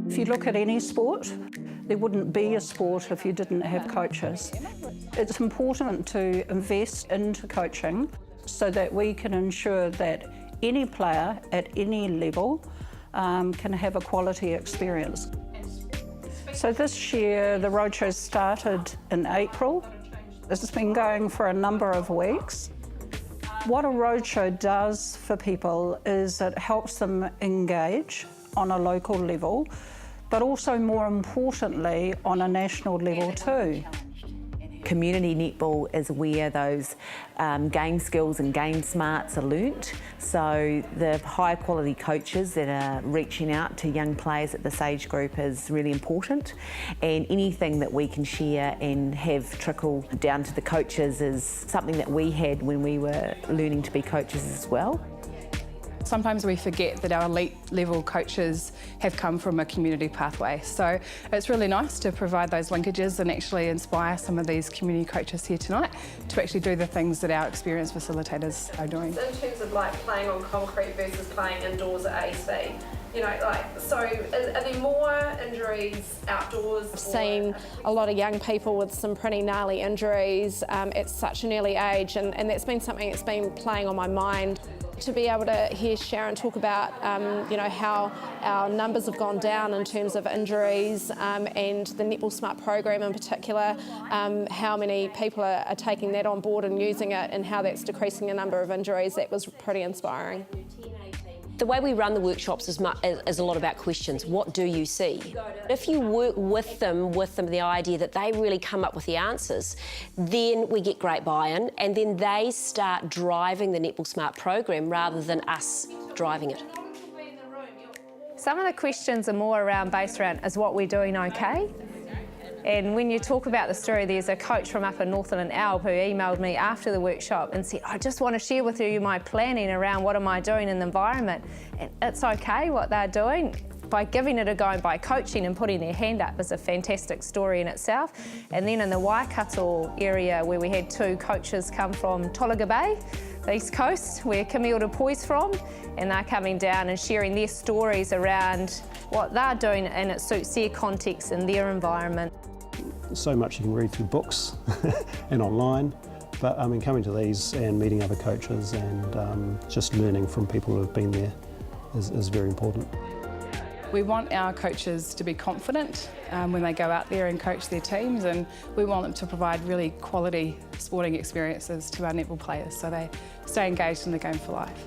If you look at any sport, there wouldn't be a sport if you didn't have coaches. It's important to invest into coaching so that we can ensure that any player at any level can have a quality experience. So this year, the Roadshow started in April. This has been going for a number of weeks. What a Roadshow does for people is it helps them engage on a local level, but also more importantly on a national level too. Community netball is where those game skills and game smarts are learnt. So the high quality coaches that are reaching out to young players at this age group is really important. And anything that we can share and have trickle down to the coaches is something that we had when we were learning to be coaches as well. Sometimes we forget that our elite level coaches have come from a community pathway. So it's really nice to provide those linkages and actually inspire some of these community coaches here tonight to actually do the things that our experienced facilitators are doing. In terms of like playing on concrete versus playing indoors at AC, you know, so are there more injuries outdoors? I've seen a lot of young people with some pretty gnarly injuries at such an early age, and that's been something that's been playing on my mind. To be able to hear Sharon talk about you know, how our numbers have gone down in terms of injuries and the Netball Smart program in particular, how many people are taking that on board and using it and how that's decreasing the number of injuries, that was pretty inspiring. The way we run the workshops is a lot about questions. What do you see? If you work with them the idea that they really come up with the answers, then we get great buy-in and then they start driving the Netball Smart program rather than us driving it. Some of the questions are more based around, is what we're doing okay? And when you talk about the story, there's a coach from up in Northern Alb who emailed me after the workshop and said, I just want to share with you my planning around what am I doing in the environment. And it's okay what they're doing. By giving it a go and by coaching and putting their hand up is a fantastic story in itself. And then in the Waikato area where we had two coaches come from Tolaga Bay, the East Coast, where Camille Dupuis from, and they're coming down and sharing their stories around what they're doing and it suits their context and their environment. So much you can read through books and online, but I mean, coming to these and meeting other coaches and just learning from people who have been there is very important. We want our coaches to be confident when they go out there and coach their teams, and we want them to provide really quality sporting experiences to our netball players so they stay engaged in the game for life.